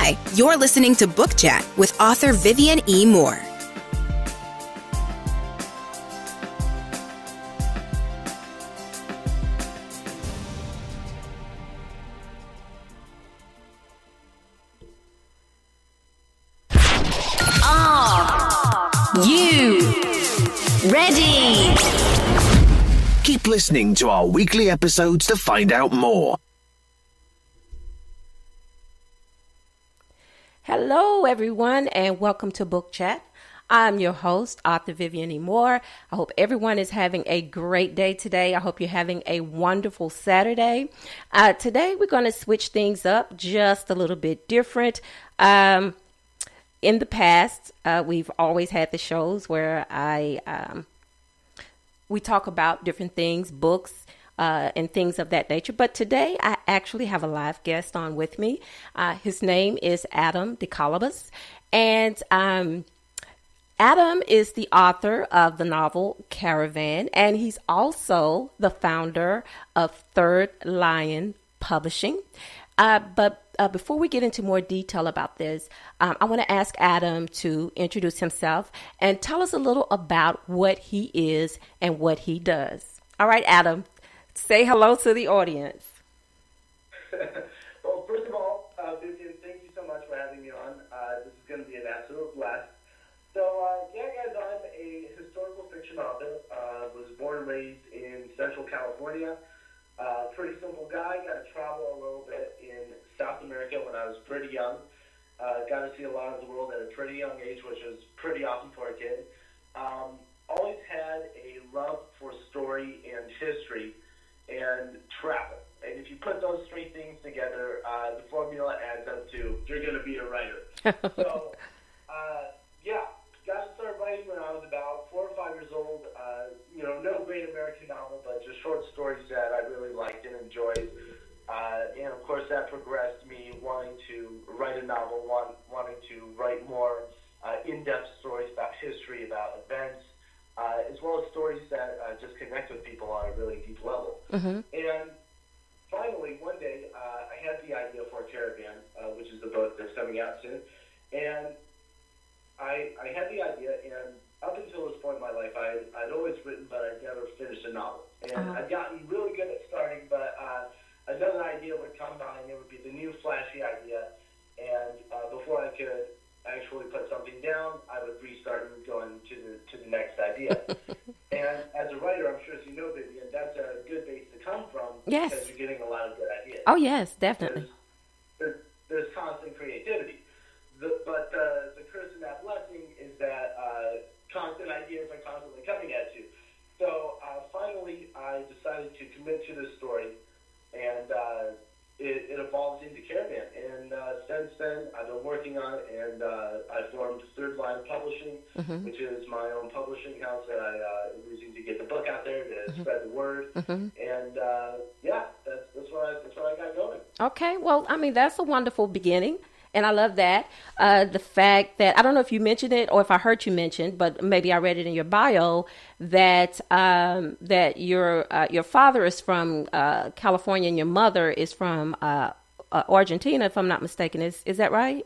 Hi, you're listening to Book Chat with author Vivian E. Moore. Are you ready? Keep listening to our weekly episodes to find out more. Hello, everyone, and welcome to Book Chat. I'm your host, author Vivian E. Moore. I hope everyone is having a great day today. I hope you're having a wonderful Saturday. Today, we're going to switch things up just a little bit different. In the past, we've always had the shows where we talk about different things, books, and things of that nature. But today, I actually have a live guest on with me. His name is Adam Decollibus. And Adam is the author of the novel Caravan, and he's also the founder of Third Lion Publishing. But before we get into more detail about this, I want to ask Adam to introduce himself and tell us a little about what he is and what he does. All right, Adam, say hello to the audience. Well, first of all, Vivian, thank you so much for having me on. This is going to be an absolute blast. So, guys, I'm a historical fiction author. Was born and raised in Central California. Pretty simple guy. Got to travel a little bit in South America when I was pretty young. Got to see a lot of the world at a pretty young age, which was pretty awesome for a kid. Always had a love for story and history and travel. And if you put those three things together, the formula adds up to you're going to be a writer. So, got to start writing when I was about 4 or 5 years old. No great American novel, but just short stories that I really liked and enjoyed. And of course, that progressed me wanting to write a novel, wanting to write more in-depth stories about history, about events, as well as stories that just connect with people on a really deep level. Mm-hmm. And finally, one day, I had the idea for Caravan, which is the book that's coming out soon. And I had the idea, and up until this point in my life, I'd always written, but I'd never finished a novel. And I'd gotten really good at starting, but another idea would come by, and it would be the new flashy idea. And before I could actually put something down, I would restart and go into the next idea. And as a writer, I'm sure as you know, Vivian, that's a good base to come from. Yes. Because you're getting a lot of good ideas. Oh, yes, definitely. There's constant creativity. But the curse in that blessing is that constant ideas are constantly coming at you. So finally, I decided to commit to this story, and it evolved into Caravan. And since then, I've been working on it, and I formed Third Lion Publishing, mm-hmm. which is my own publishing house that I am using to get the book out there, to mm-hmm. spread the word. Mm-hmm. And that's what I got going. Okay, well, I mean, that's a wonderful beginning. And I love that. The fact that, I don't know if you mentioned it or if I heard you mention, but maybe I read it in your bio, that that your father is from California and your mother is from Argentina, if I'm not mistaken. Is that right?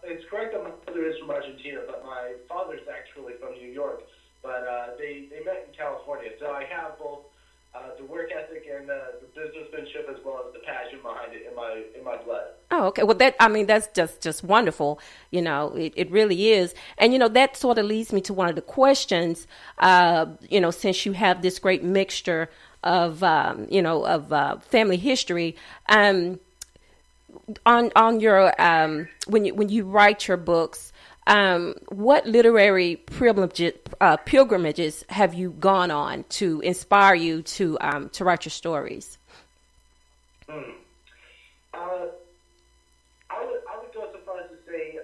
It's correct that my mother is from Argentina, but my father's actually from New York. But they met in California. So I have both the work ethic and the businessmanship as well as the passion behind it in my blood. Oh, okay. Well, that's just wonderful. It really is. And, that sort of leads me to one of the questions, since you have this great mixture of family history, on your, when you write your books, what literary pilgrimages have you gone on to inspire you to write your stories? I would go so far as to say,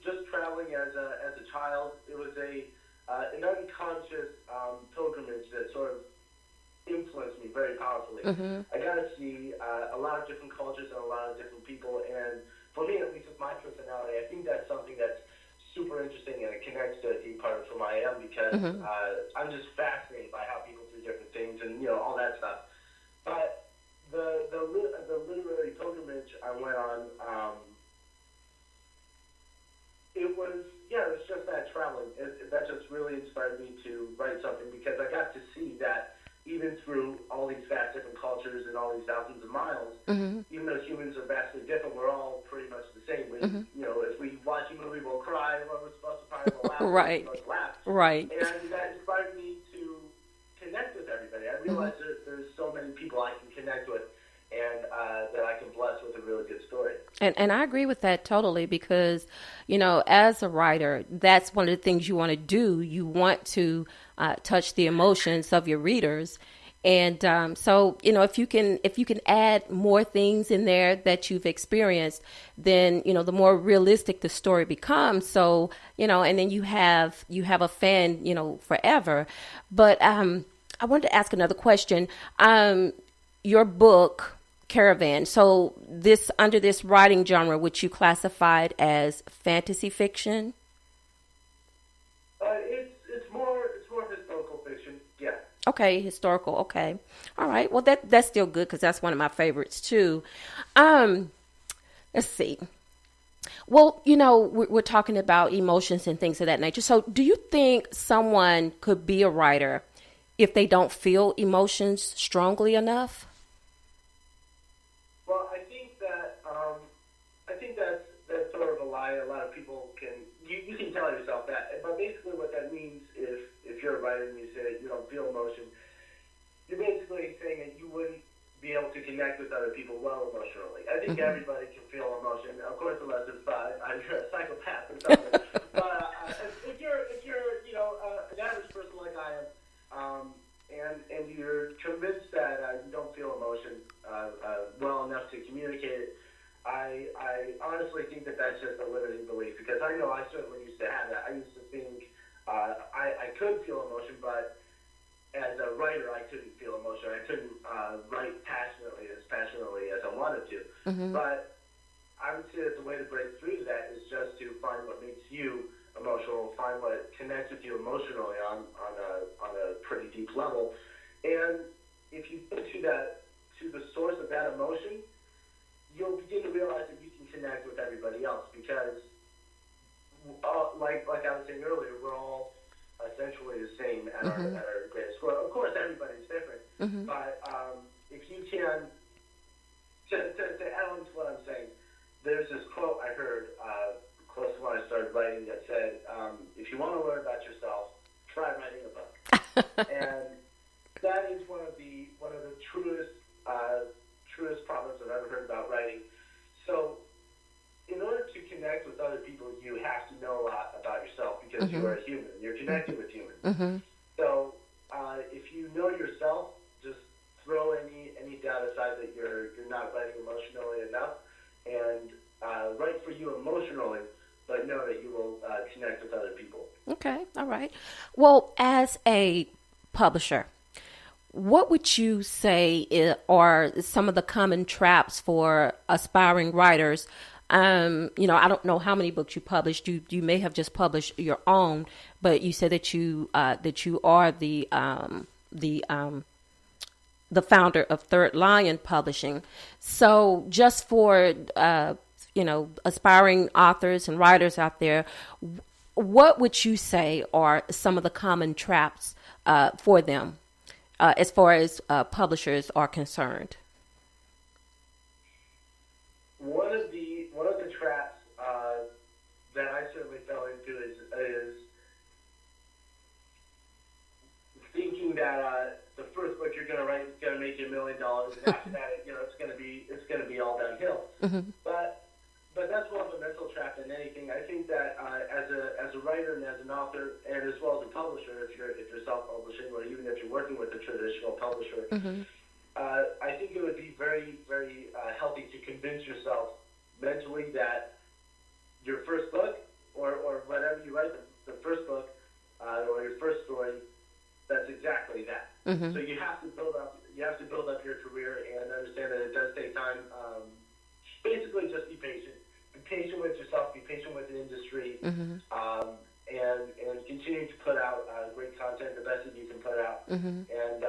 just traveling as a child, it was an unconscious pilgrimage that sort of influenced me very powerfully. Mm-hmm. I got to see a lot of different cultures and a lot of different people, and for me, at least with my personality, I think that's something that's super interesting, and it connects to a deep part of who I am, because mm-hmm. I'm just fascinated by how people do different things and all that stuff. But the literary pilgrimage I went on. It was just that traveling. That just really inspired me to write something because I got to see that even through all these vast different cultures and all these thousands of miles, even though humans are vastly different, we're all pretty much the same. We, if we watch a movie, we'll cry. When we're supposed to cry, we'll laugh. Right. We're supposed to laugh. Right. And that inspired me to connect with everybody. I realized there's so many people I can connect with and that I can bless with a really good story. And I agree with that totally because, as a writer, that's one of the things you want to do. You want to touch the emotions of your readers. And so, if you can add more things in there that you've experienced, then, the more realistic the story becomes. So, and then you have a fan, forever. But I wanted to ask another question. Your book, Caravan. So under this writing genre, which you classified as fantasy fiction? It's more historical fiction. Yeah. Okay, historical. Okay, all right. Well, that's still good because that's one of my favorites too. Let's see. Well, we're talking about emotions and things of that nature. So, do you think someone could be a writer if they don't feel emotions strongly enough? Well, I think that's sort of a lie. A lot of people you can tell yourself that, but basically what that means if you're a writer and you say that you don't feel emotion, you're basically saying that you wouldn't be able to connect with other people well emotionally. I think everybody can feel emotion, of course, unless it's you're a psychopath or something. But if you're an average person like I am, and you're convinced that you don't feel emotion well enough to communicate it, I honestly think that that's just a limiting belief because I know I certainly used to have that. I used to think I could feel emotion, but as a writer, I couldn't feel emotion. I couldn't write as passionately as I wanted to. But I would say that the way to break through that is just to find what makes you emotional, find what connects with you emotionally on a pretty deep level. And if you get to the source of that emotion, you'll begin to realize that you can connect with everybody else because, like I was saying earlier, we're all essentially the same at our greatest core. Of course, everybody's different, but if you can, to add on to what I'm saying, there's this quote I heard close to when I started writing that said, if you want to learn about yourself, try writing a book. And that is one of the truest problems I've ever heard about writing. So in order to connect with other people, you have to know a lot about yourself because you are a human. You're connected with humans. So if you know yourself, just throw any doubt aside that you're not writing emotionally enough and write for you emotionally, but know that you will connect with other people. Okay, all right. Well, as a publisher, what would you say are some of the common traps for aspiring writers? I don't know how many books you published. You may have just published your own, but you said that you are the founder of Third Lion Publishing. So, just for aspiring authors and writers out there, what would you say are some of the common traps for them? As far as publishers are concerned? One of the traps that I certainly fell into is thinking that the first book you're going to write is going to make you $1 million, and after that, it's going to be all downhill. But that's more of a mental trap than anything. I think that as a writer and as an author, and as well as a publisher, if you're self-publishing, or even if you're working with a traditional publisher, I think it would be very, very healthy to convince yourself mentally that your first book, or whatever you write, the first book, or your first story, that's exactly that. So you have to build up your career and understand that it does take time. Basically, just be patient. Be patient with yourself. Be patient with the industry, and continue to put out great content, the best that you can put out. And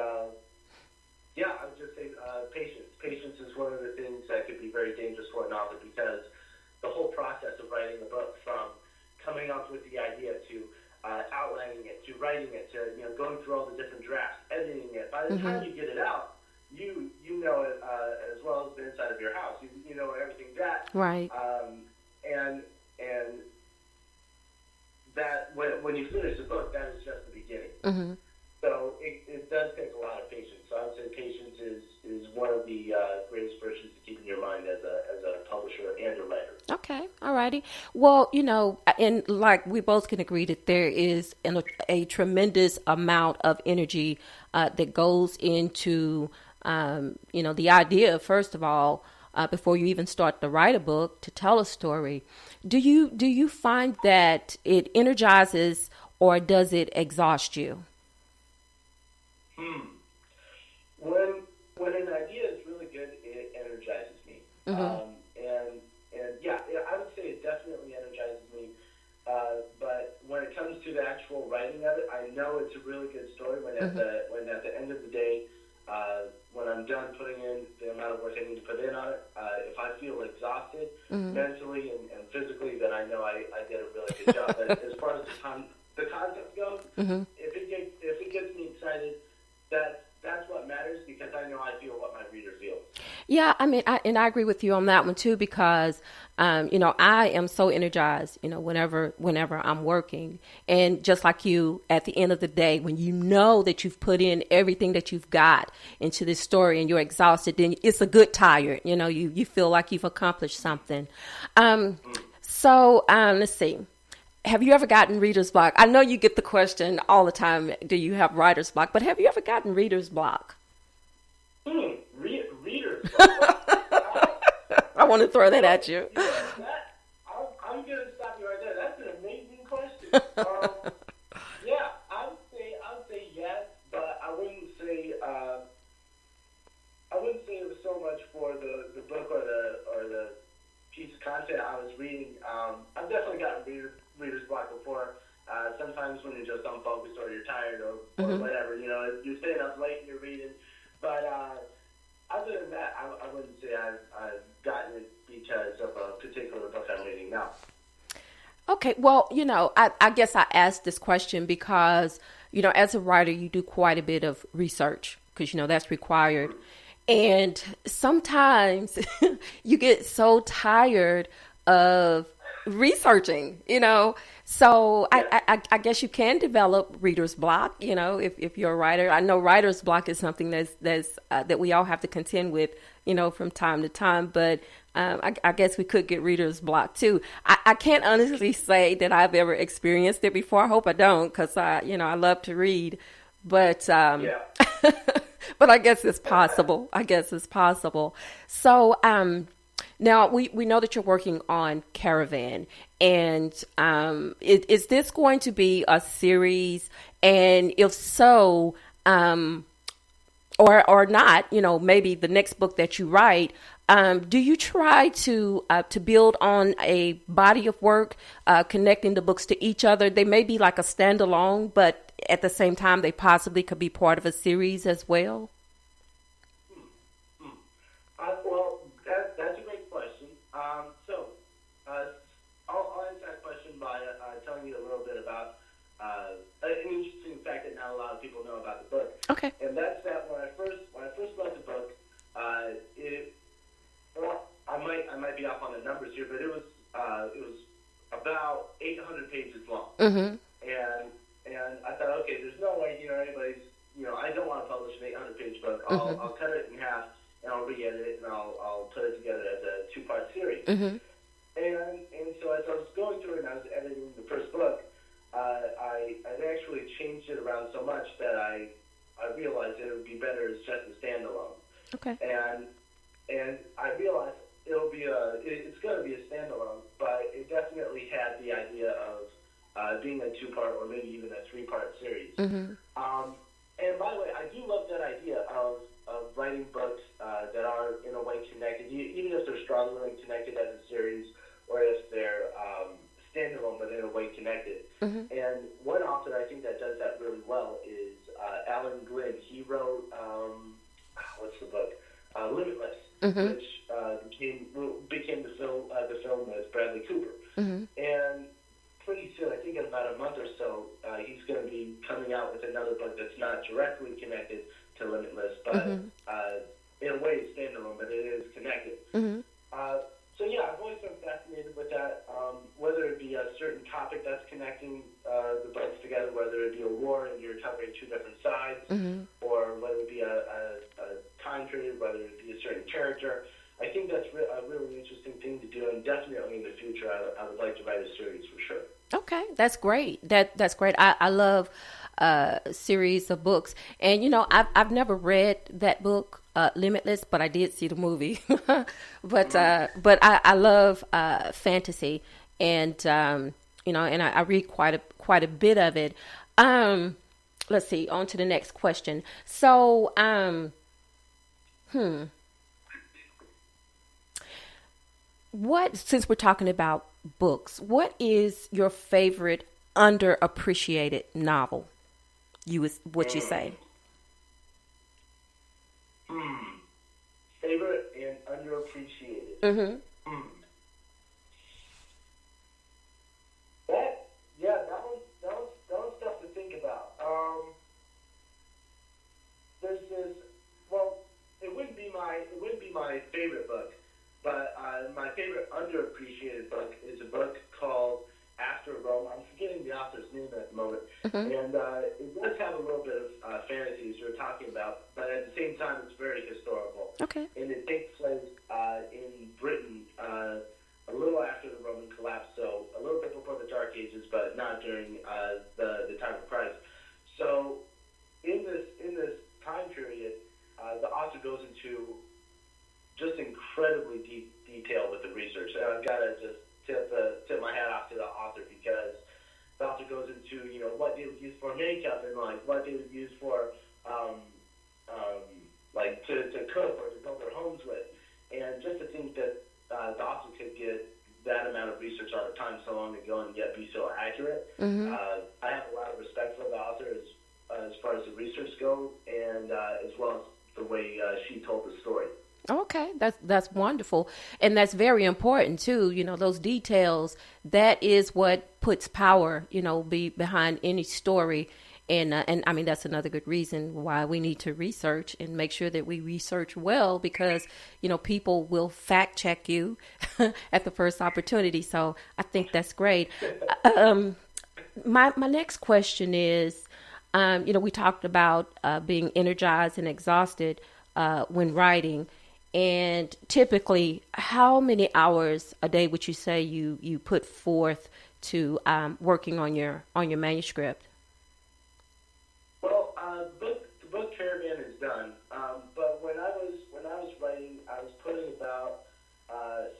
I would just say patience. patience is one of the things that could be very dangerous for an author, because the whole process of writing a book, from coming up with the idea to outlining it, to writing it, to going through all the different drafts, editing it. By the time you get it out, you know it as well as the inside of your house. You know everything that Right. And that when you finish the book, that is just the beginning. So it does take a lot of patience. So I would say patience is one of the greatest virtues to keep in your mind as a publisher and a writer. Okay, all righty. Well, and like we both can agree that there is a tremendous amount of energy that goes into, the idea, first of all, before you even start to write a book, to tell a story. Do you find that it energizes, or does it exhaust you? When an idea is really good, it energizes me. And yeah, I would say it definitely energizes me. But when it comes to the actual writing of it, I know it's a really good story when at the end of the day, when I'm done putting in the amount of work I need to put in on it, if I feel exhausted mentally and physically, then I know I did a really good job. But as far as the concept goes, if it gets me excited, that's what matters, because I know I feel what my reader feels. Yeah, I mean, I agree with you on that one too, because, I am so energized, whenever I'm working. And just like you, at the end of the day, when you know that you've put in everything that you've got into this story and you're exhausted, then it's a good tired, you feel like you've accomplished something. So let's see. Have you ever gotten reader's block? I know you get the question all the time, do you have writer's block? But have you ever gotten reader's block? Reader's block? I want to throw that at you. I'm going to stop you right there. That's an amazing question. Yeah, I would say yes, but I wouldn't say it was so much for the book or the piece of content I was reading. I've definitely gotten reader's block before. Sometimes when you're just unfocused or you're tired or whatever, you're staying up late and you're reading. But other than that, I wouldn't say I've gotten it because of a particular book I'm reading now. Okay, well, I guess I asked this question because, as a writer, you do quite a bit of research because, that's required. And sometimes you get so tired of researching, so I guess you can develop reader's block, if you're a writer. I know writer's block is something that we all have to contend with, from time to time, but I guess we could get reader's block too. I can't honestly say that I've ever experienced it before. I hope I don't, because I love to read, but but I guess it's possible. So now we know that you're working on Caravan, and is this going to be a series? And if so, or not, maybe the next book that you write, do you try to build on a body of work, connecting the books to each other? They may be like a standalone, but at the same time, they possibly could be part of a series as well. Well, that's a great question. So I'll answer that question by telling you a little bit about an interesting fact that not a lot of people know about the book. Okay. And that's that when I first wrote the book, I might be off on the numbers here, but it was about 800 pages long. And I thought, okay, there's no way anybody's I don't want to publish an 800-page book. I'll cut it in half and I'll re-edit it and I'll put it together as a 2-part series. And so as I was going through it and I was editing the first book, I actually changed it around so much that I realized that it would be better as just a standalone. Okay. And I realized it's going to be a standalone, but it definitely had the idea of being a 2-part or maybe even a 3-part series. And by the way, I do love that idea of writing books that are in a way connected, even if they're strongly connected as a series or if they're standalone but in a way connected. And one author I think that does that really well is Alan Glynn. He wrote, what's the book? Limitless. which became the film with Bradley Cooper. And pretty soon, I think in about a month or so, he's going to be coming out with another book that's not directly connected to Limitless, but in a way it's standalone, but it is connected. So yeah, I've always been fascinated with that, whether it be a certain topic that's connecting the books together, whether it be a war and you're covering two different sides, or whether it be a time period, whether it be a certain character. I think that's a really interesting thing to do, and definitely in the future, I would like to write a series for sure. Okay, that's great. That's great. I love series of books, and I've never read that book, Limitless, but I did see the movie. but I love fantasy, and and I read quite a bit of it. Let's see. On to the next question. So, what, since we're talking about books, what is your favorite underappreciated novel? What you say? Favorite and underappreciated. That one's tough to think about. There's this. Well, it wouldn't be my favorite book, but my favorite underappreciated book is a book called After Rome. I'm forgetting the author's name at the moment, and it does have a little bit of fantasy, as we were talking about, but at the same time, it's very historical. Okay. And it takes place in Britain a little after the Roman collapse, so a little bit before the Dark Ages, but not during the time of Christ. So in this time period, the author goes into just incredibly deep detail with the research, and I've got to just tip my hat off to the author, because the author goes into what they would use for makeup, and like what they would use for like to cook or to build their homes with, and just to think that the author could get that amount of research on a time so long ago and yet be so accurate. I have a lot of respect for the author as far as the research goes, and as well as the way she told the story. Okay, that's wonderful, and that's very important too. Those details. That is what puts power, behind any story, and I mean that's another good reason why we need to research and make sure that we research well, because people will fact check you at the first opportunity. So I think that's great. My next question is, we talked about being energized and exhausted when writing. And typically, how many hours a day would you say you put forth to working on your manuscript? Well, the book Caravan is done, but when I was writing, I was putting about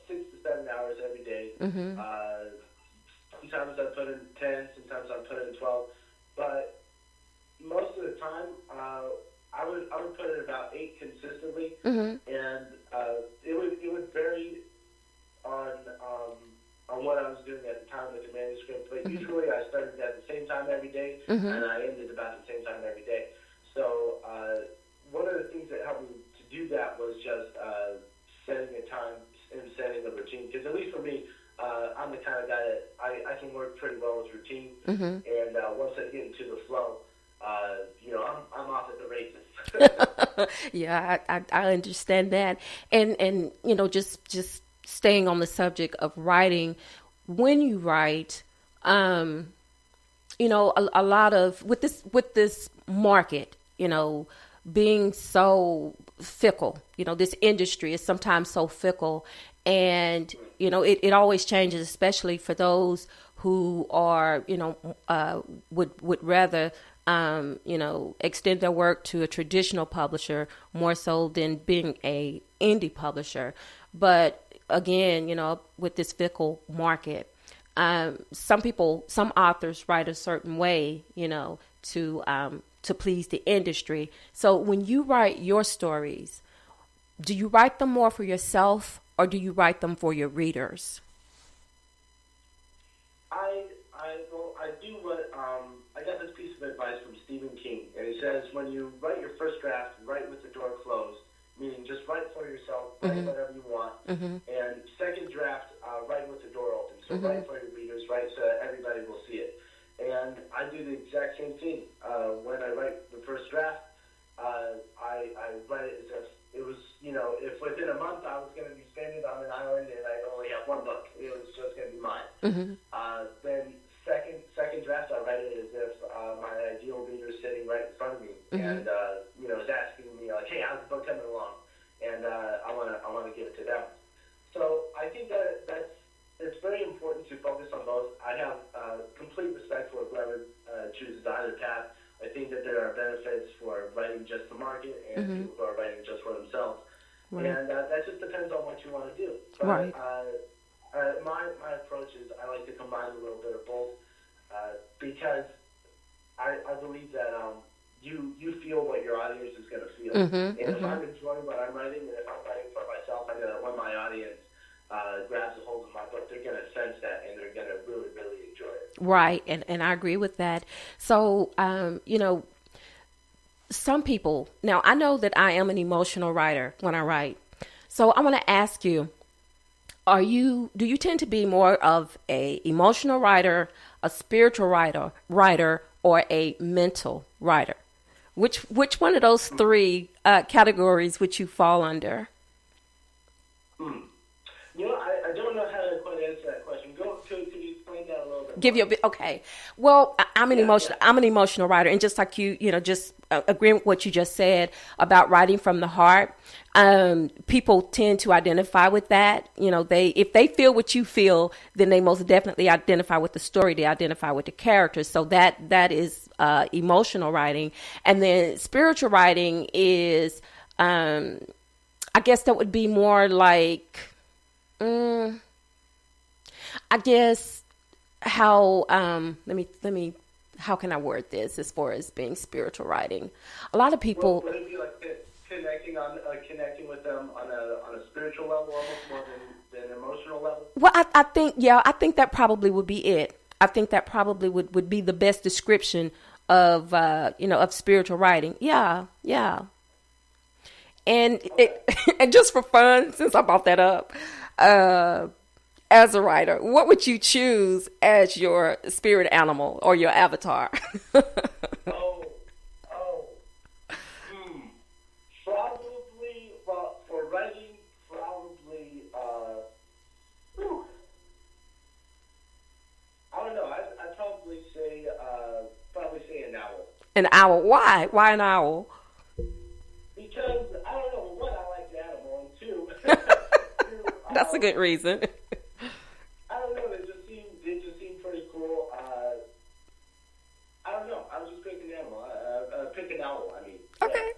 6 to 7 hours every day. Sometimes I put in 10, sometimes I put in 12, but most of the time, I would put in about 8 consistently, and it would vary on what I was doing at the time with the manuscript. But usually I started at the same time every day, and I ended about the same time every day. So one of the things that helped me to do that was just setting a time and setting a routine. Because at least for me, I'm the kind of guy that I can work pretty well with routine, and once I get into the flow, I'm off at the races. Yeah, I understand that, and just staying on the subject of writing. When you write, a lot of with this market, being so fickle. This industry is sometimes so fickle, and it always changes, especially for those who are would rather extend their work to a traditional publisher more so than being a indie publisher. But again, with this fickle market, some authors write a certain way, to please the industry. So when you write your stories, do you write them more for yourself or do you write them for your readers? I do what I got this piece of advice from Stephen King, and he says when you write your first draft, write with the door closed, meaning just write for yourself. yourself, write whatever you want. And second draft, write with the door open. So write for your readers, write so that everybody will see it. And I do the exact same thing. When I write the first draft, I write it as if it was, if within a month I was going to be stranded on an island and I only have one book, it was just going to be mine. Then second draft, I write it as if my ideal reader is sitting right in front of me and is asking me like, hey, how's the book coming along? And I want to give it to them. So I think it's very important to focus on both. I have complete respect for whoever chooses either path. I think that there are benefits for writing just to market and people who are writing just for themselves. Right. And that just depends on what you want to do. But, my approach is I like to combine a little bit of both because I believe that you feel what your audience is going to feel. And if I'm enjoying what I'm writing and if I'm writing for myself, I know that when my audience grabs a hold of my book, they're going to sense that and they're going to really, really enjoy it. Right. And I agree with that. So, some people, now I know that I am an emotional writer when I write. So I want to ask you, do you tend to be more of a emotional writer, a spiritual writer, or a mental writer? Which one of those three categories would you fall under? I don't know how to quite answer that question. Could you explain that a little bit? Give you a bit. Okay. Well, I'm an emotional writer, and just like you, just agreeing with what you just said about writing from the heart. People tend to identify with that. If they feel what you feel, then they most definitely identify with the story. They identify with the characters. So that is emotional writing, and then spiritual writing is, I guess that would be more like. I guess how let me how can I word this as far as being spiritual writing? A lot of people would it be like connecting with them on a spiritual level almost more than an emotional level? Well, I think that probably would be it. I think that probably would be the best description of of spiritual writing. Yeah. And and just for fun, since I brought that up, as a writer, what would you choose as your spirit animal or your avatar? Probably, well, for writing, probably, I don't know, I'd probably say an owl. An owl? Why? Why an owl? Because, I don't know, one, I like the animal, and two, that's a good reason. I don't know, they just seem pretty cool. I don't know, I was just picking an animal, pick an owl, I mean.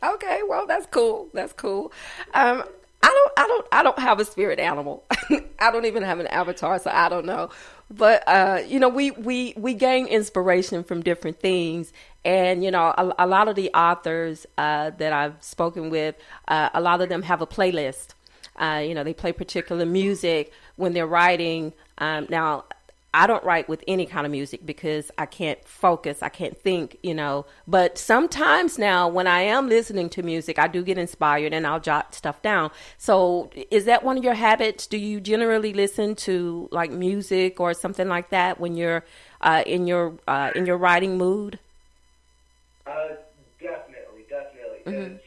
Okay, well, that's cool. I don't have a spirit animal. I don't even have an avatar, so I don't know. But we gain inspiration from different things, and a lot of the authors that I've spoken with, a lot of them have a playlist. They play particular music when they're writing. Now, I don't write with any kind of music because I can't focus. I can't think, But sometimes now when I am listening to music, I do get inspired and I'll jot stuff down. So is that one of your habits? Do you generally listen to like music or something like that when you're in your writing mood? Definitely.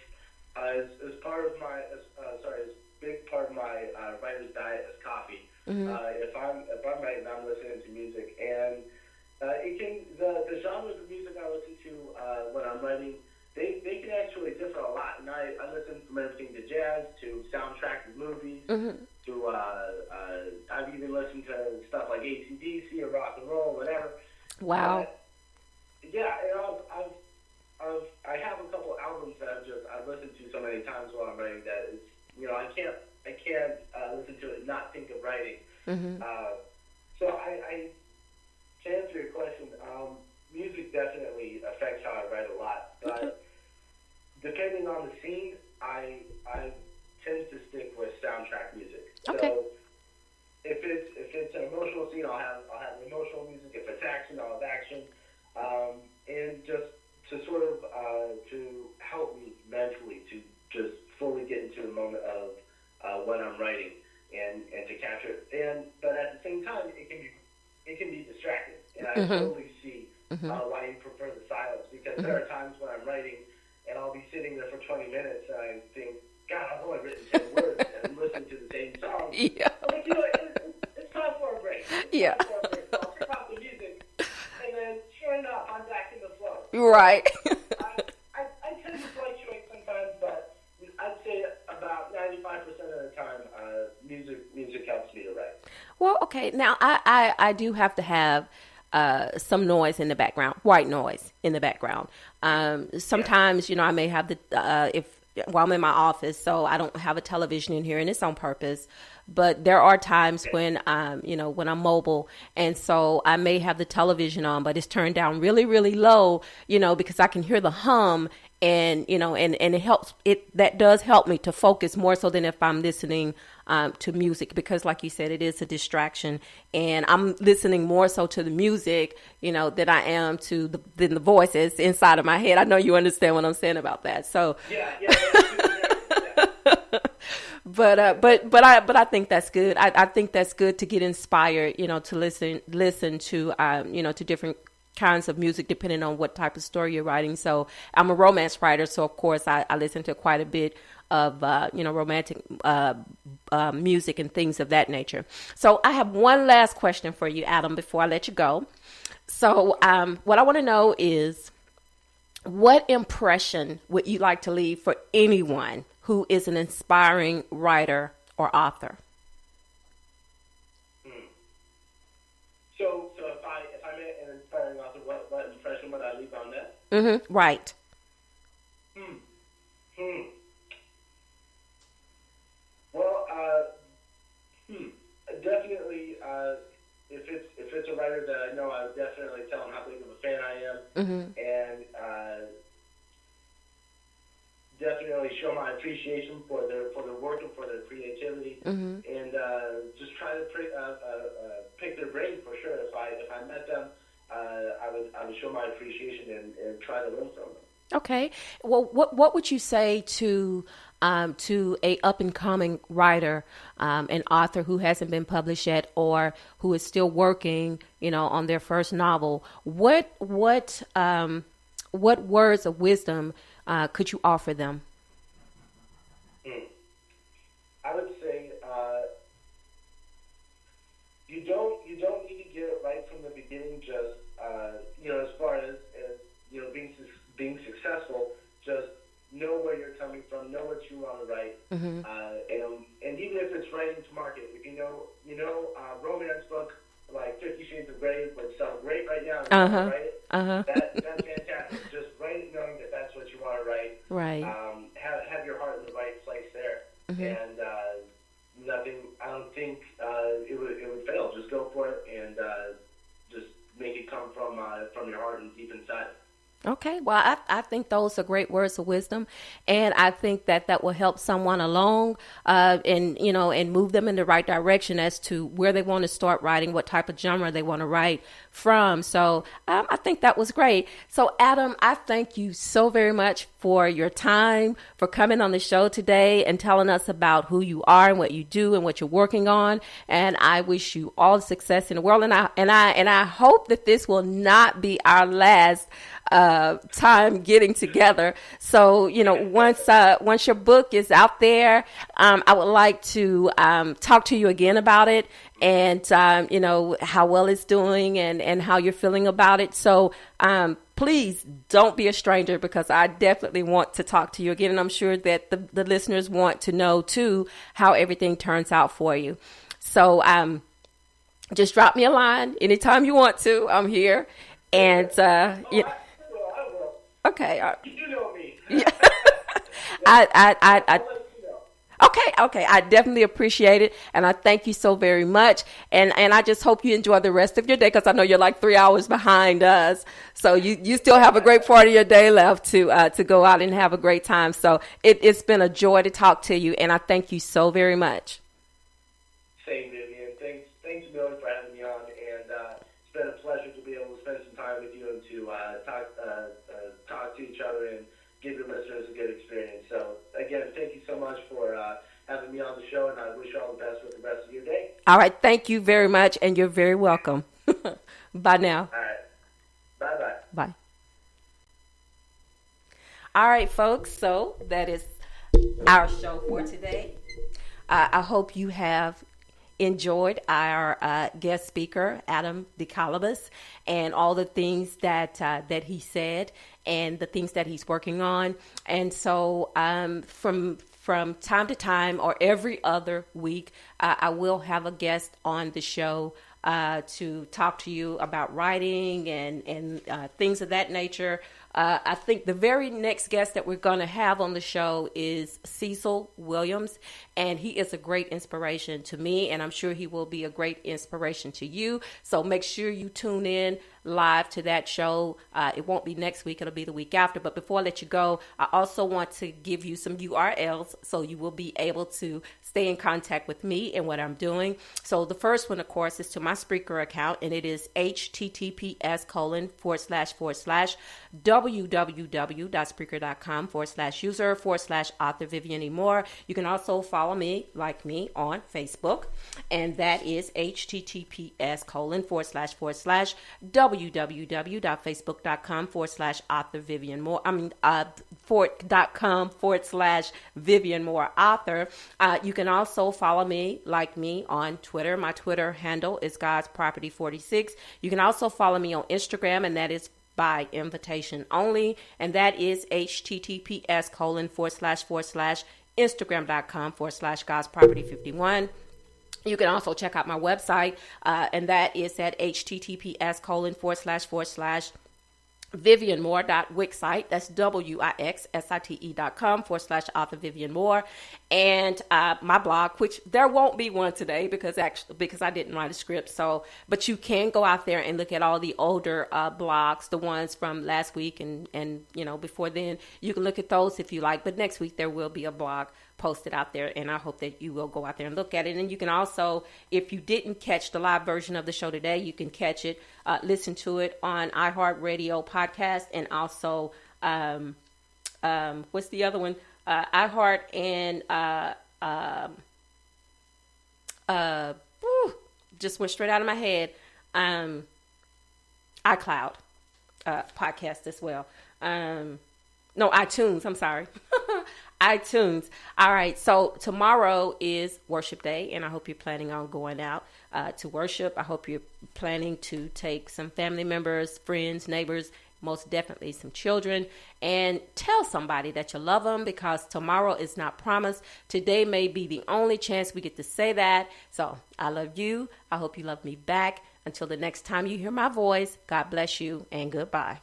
As part of my, as big part of my writer's diet is coffee. If I'm writing, I'm listening to music, and the genres of music I listen to when I'm writing, they can actually differ a lot. And I listen from everything to jazz to soundtracks of movies to I've even listened to stuff like AC/DC or rock and roll, whatever. Wow. And I have a couple albums that I've listened to so many times while I'm writing that it's, I can't listen to it and not think of writing. So I to answer your question, music definitely affects how I write a lot. But depending on the scene, I tend to stick with soundtrack music. Okay. So if it's an emotional scene, I'll have emotional music. If it's action, I'll have action. And just to sort of to help me mentally to just fully get into the moment of when I'm writing and to capture it. But at the same time, it can be distracting, and I totally see why you prefer the silence, because there are times when I'm writing and I'll be sitting there for 20 minutes and I think, God, I've only written 10 words, and I'm listening to the same song. Yeah. I'm like, it's time for a break. Yeah. Time for a break. So I'll pick out the music, and then sure enough, I'm back in the flow. Right. I tend to fluctuate sometimes, but I'd say about 95% of the time, music helps me to write. Well, okay. Now, I do have to have some noise in the background, white noise in the background. Sometimes, I may have while I'm in my office, so I don't have a television in here, and it's on purpose. But there are times when when I'm mobile, and so I may have the television on, but it's turned down really, really low, because I can hear the hum, and it helps. That does help me to focus more so than if I'm listening to music, because like you said, it is a distraction, and I'm listening more so to the music, than I am than the voices inside of my head. I know you understand what I'm saying about that. So yeah. But I think that's good. I think that's good to get inspired, to listen to to different kinds of music depending on what type of story you're writing. So I'm a romance writer, so of course I listen to quite a bit of romantic music and things of that nature. So I have one last question for you, Adam, before I let you go. So what I want to know is, what impression would you like to leave for anyone who is an inspiring writer or author? So if I met an inspiring author, what impression would I leave on that? Mm-hmm. Right. Well, definitely, if it's a writer that I know, I would definitely tell them how big of a fan I am, and definitely show my appreciation for their work and for their creativity, and just try to pick their brain for sure. If I met them, I would show my appreciation and try to learn from them. Okay. Well, what would you say to a up and coming writer, an author who hasn't been published yet or who is still working, on their first novel? What words of wisdom could you offer them? I would say you don't need to get it right from the beginning. Just as far as being successful, just know where you're coming from, know what you want to write, and even if it's writing to market, if romance book like 50 Shades of Grey would sell great right now, and you want to write it, that's fantastic. Just write it knowing that that's what you want to write. Right. Have your heart in the right place there, and nothing. I don't think it would fail. Just go for it and just make it come from your heart and deep inside. Okay, well, I think those are great words of wisdom, and I think that will help someone along, and move them in the right direction as to where they want to start writing, what type of genre they want to write from. So I think that was great. So Adam, I thank you so very much for your time, for coming on the show today and telling us about who you are and what you do and what you're working on. And I wish you all the success in the world. And I hope that this will not be our last time getting together. So, once your book is out there, I would like to talk to you again about it, and how well it's doing and how you're feeling about it. So please don't be a stranger, because I definitely want to talk to you again, and I'm sure that the listeners want to know too how everything turns out for you. So just drop me a line anytime you want to. I'm here, and I will. Okay. You know me. Yeah. I'll let you know. Okay. I definitely appreciate it. And I thank you so very much. And I just hope you enjoy the rest of your day, because I know you're like 3 hours behind us. So you still have a great part of your day left to go out and have a great time. So it's been a joy to talk to you. And I thank you so very much. Same, Vivian. Thanks a million for having me on. And it's been a pleasure to be able to spend some time with you and to talk to each other and give your listeners a good experience. So, again, thank you so much for having me on the show, and I wish you all the best with the rest of your day. All right. Thank you very much, and you're very welcome. Bye now. All right. Bye-bye. Bye. All right, folks. So that is our show for today. I hope you have enjoyed our guest speaker, Adam Decollibus, and all the things that he said and the things that he's working on. And so from time to time or every other week, I will have a guest on the show to talk to you about writing and things of that nature. I think the very next guest that we're going to have on the show is Cecil Williams, and he is a great inspiration to me, and I'm sure he will be a great inspiration to you. So make sure you tune in live to that show. It won't be next week, it'll be the week after. But before I let you go, I also want to give you some URLs so you will be able to stay in contact with me and what I'm doing. So the first one, of course, is to my Spreaker account, and it is https://www.spreaker.com/user/author Vivian E. Moore. You can also follow me, like me, on Facebook, and that is https://www.facebook.com/author Vivian Moore. .com/Vivian Moore author. You can also follow me, like me, on Twitter. My Twitter handle is God's Property 46. You can also follow me on Instagram, and that is by invitation only, and that is https://Instagram.com/God's Property 51. You can also check out my website, and that is at https://VivianMoore.wixsite. That's WIXSITE.com/author Vivian Moore. And my blog, which there won't be one today because I didn't write a script. But you can go out there and look at all the older blogs, the ones from last week and before then. You can look at those if you like. But next week there will be a blog posted out there, and I hope that you will go out there and look at it. And you can also, if you didn't catch the live version of the show today, you can catch it, listen to it on iHeartRadio podcast, and also what's the other one? iHeart and just went straight out of my head. iCloud podcast as well. No, iTunes. I'm sorry. iTunes. All right. So tomorrow is worship day, and I hope you're planning on going out to worship. I hope you're planning to take some family members, friends, neighbors, most definitely some children, and tell somebody that you love them, because tomorrow is not promised. Today may be the only chance we get to say that. So I love you. I hope you love me back. Until the next time you hear my voice, God bless you and goodbye.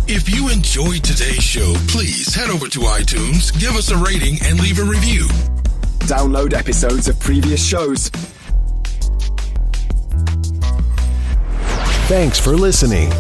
If you enjoyed today's show, please head over to iTunes, give us a rating, and leave a review. Download episodes of previous shows. Thanks for listening.